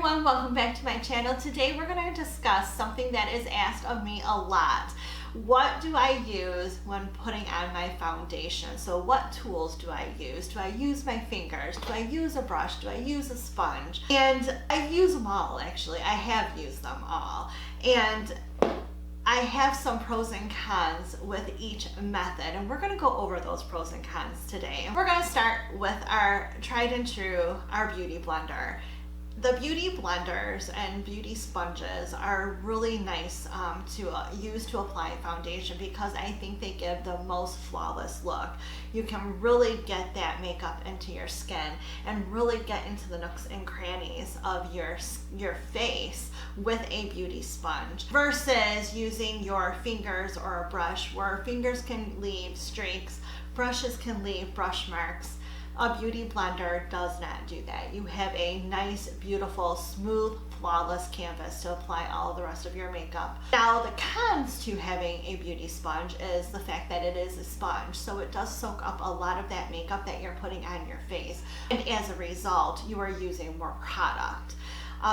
everyone, welcome back to my channel. Today we're going to discuss something that is asked of me a lot. What do I use when putting on my foundation? So what tools do I use? Do I use my fingers? Do I use a brush? Do I use a sponge? And I use them all, actually. I have used them all. And I have some pros and cons with each method, and we're going to go over those pros and cons today. We're going to start with our tried and true, our beauty blender. The beauty blenders and beauty sponges are really nice to use to apply foundation because I think they give the most flawless look. You can really get that makeup into your skin and really get into the nooks and crannies of your face with a beauty sponge versus using your fingers or a brush, where fingers can leave streaks, brushes can leave brush marks. A beauty blender does not do that. You have a nice, beautiful, smooth, flawless canvas to apply all the rest of your makeup. Now, the cons to having a beauty sponge is the fact that it is a sponge, so it does soak up a lot of that makeup that you're putting on your face. And as a result, you are using more product.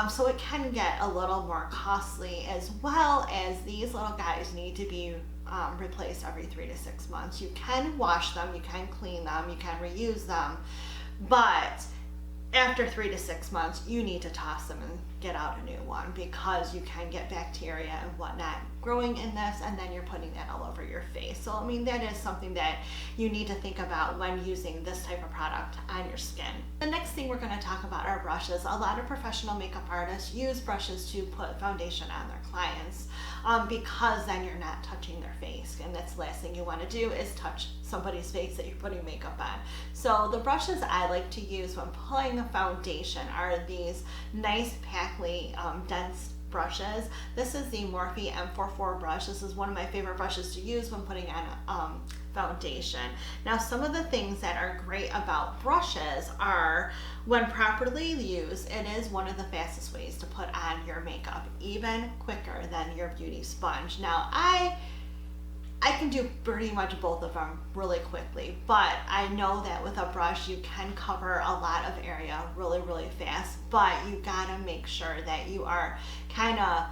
So it can get a little more costly, as well as these little guys need to be replaced every 3 to 6 months. You can wash them, you can clean them, you can reuse them, but after 3 to 6 months, you need to toss them and get out a new one because you can get bacteria and whatnot growing in this, and then you're putting that all over your face. So, I mean, that is something that you need to think about when using this type of product on your skin. The next thing we're going to talk about are brushes. A lot of professional makeup artists use brushes to put foundation on their clients because then you're not touching their face, and that's the last thing you want to do is touch somebody's face that you're putting makeup on. So the brushes I like to use when putting a foundation are these nice, packly, dense brushes. This is the Morphe M44 brush. This is one of my favorite brushes to use when putting on foundation. Now, some of the things that are great about brushes are, when properly used, it is one of the fastest ways to put on your makeup, even quicker than your beauty sponge. Now, I can do pretty much both of them really quickly, but I know that with a brush you can cover a lot of area really, really fast, but you gotta make sure that you are kind of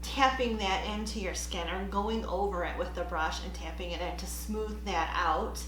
tapping that into your skin or going over it with the brush and tapping it in to smooth that out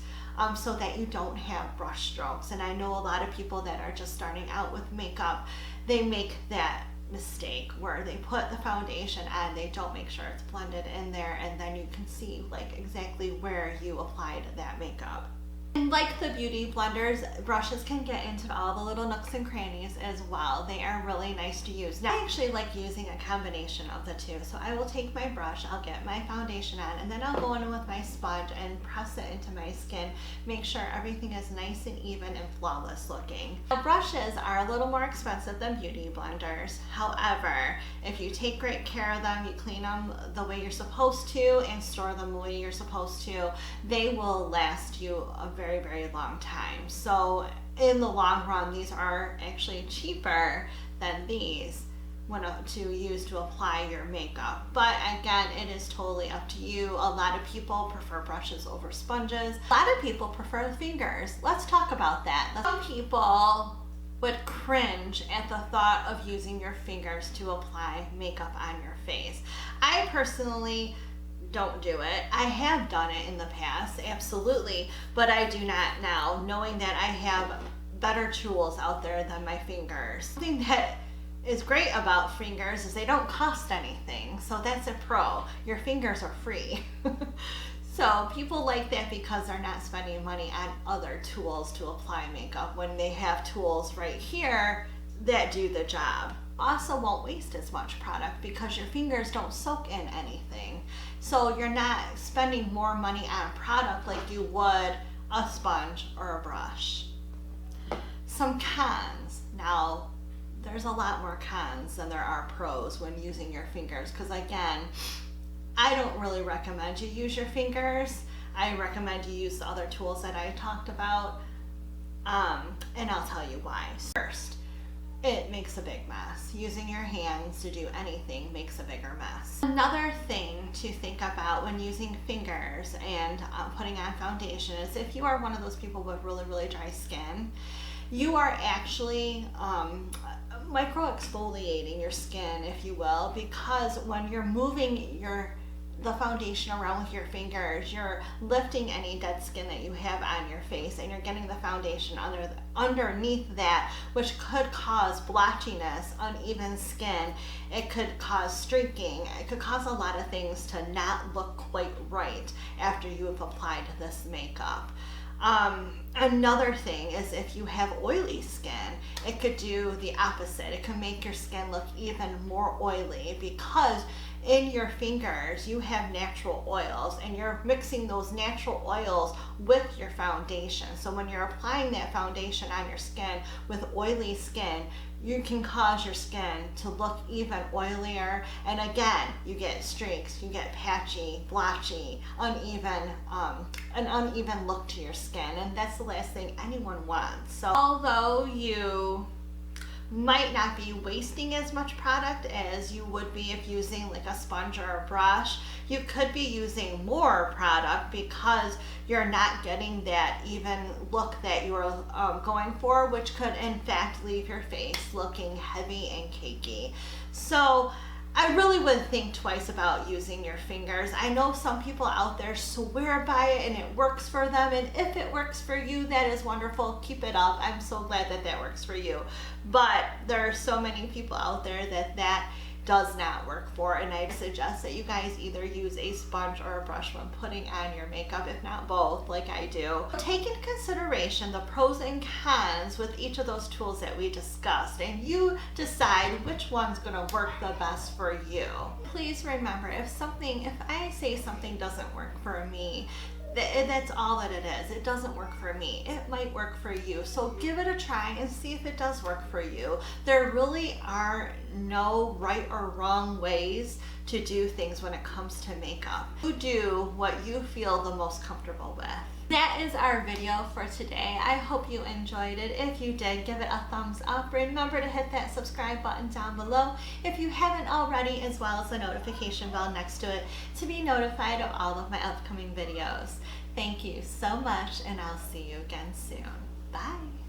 so that you don't have brush strokes. And I know a lot of people that are just starting out with makeup, they make that mistake where they put the foundation on, they don't make sure it's blended in there, and then you can see like exactly where you applied that makeup. And like the beauty blenders, brushes can get into all the little nooks and crannies as well. They are really nice to use. Now, I actually like using a combination of the two. So I will take my brush, I'll get my foundation on, and then I'll go in with my sponge and press it into my skin. Make sure everything is nice and even and flawless looking. Now, brushes are a little more expensive than beauty blenders. However, if you take great care of them, you clean them the way you're supposed to and store them the way you're supposed to, they will last you a very, very long time. So in the long run, these are actually cheaper than these to use to apply your makeup. But again, it is totally up to you. A lot of people prefer brushes over sponges. A lot of people prefer fingers. Let's talk about that. Some people would cringe at the thought of using your fingers to apply makeup on your face. I personally don't do it. I have done it in the past, absolutely, but I do not now, knowing that I have better tools out there than my fingers. Something that is great about fingers is they don't cost anything, so that's a pro. Your fingers are free. So people like that because they're not spending money on other tools to apply makeup when they have tools right here that do the job. Also won't waste as much product because your fingers don't soak in anything. So you're not spending more money on a product like you would a sponge or a brush. Some cons. Now, there's a lot more cons than there are pros when using your fingers because, again, I don't really recommend you use your fingers. I recommend you use the other tools that I talked about, and I'll tell you why. First, it makes a big mess. Using your hands to do anything makes a bigger mess. Another thing to think about when using fingers and putting on foundation is if you are one of those people with really, really dry skin, you are actually micro-exfoliating your skin, if you will, because when you're moving the foundation around with your fingers, you're lifting any dead skin that you have on your face, and you're getting the foundation underneath that, which could cause blotchiness, uneven skin. It could cause streaking. It could cause a lot of things to not look quite right after you have applied this makeup. Another thing is if you have oily skin, it could do the opposite. It can make your skin look even more oily, because in your fingers you have natural oils, and you're mixing those natural oils with your foundation. So when you're applying that foundation on your skin with oily skin, you can cause your skin to look even oilier, and again, you get streaks, you get patchy, blotchy, uneven, an uneven look to your skin, and that's the last thing anyone wants. So although you might not be wasting as much product as you would be if using like a sponge or a brush, you could be using more product because you're not getting that even look that you're going for, which could in fact leave your face looking heavy and cakey. So I really would think twice about using your fingers. I know some people out there swear by it and it works for them, and if it works for you, that is wonderful. Keep it up. I'm so glad that that works for you. But there are so many people out there that does not work for, and I suggest that you guys either use a sponge or a brush when putting on your makeup, if not both, like I do. Take into consideration the pros and cons with each of those tools that we discussed, and you decide which one's gonna work the best for you. Please remember, if I say something doesn't work for me, that's all that it is. It doesn't work for me. It might work for you. So give it a try and see if it does work for you. There really are no right or wrong ways to do things when it comes to makeup. You do what you feel the most comfortable with. That is our video for today. I hope you enjoyed it. If you did, give it a thumbs up. Remember to hit that subscribe button down below if you haven't already, as well as the notification bell next to it to be notified of all of my upcoming videos. Thank you so much, and I'll see you again soon. Bye.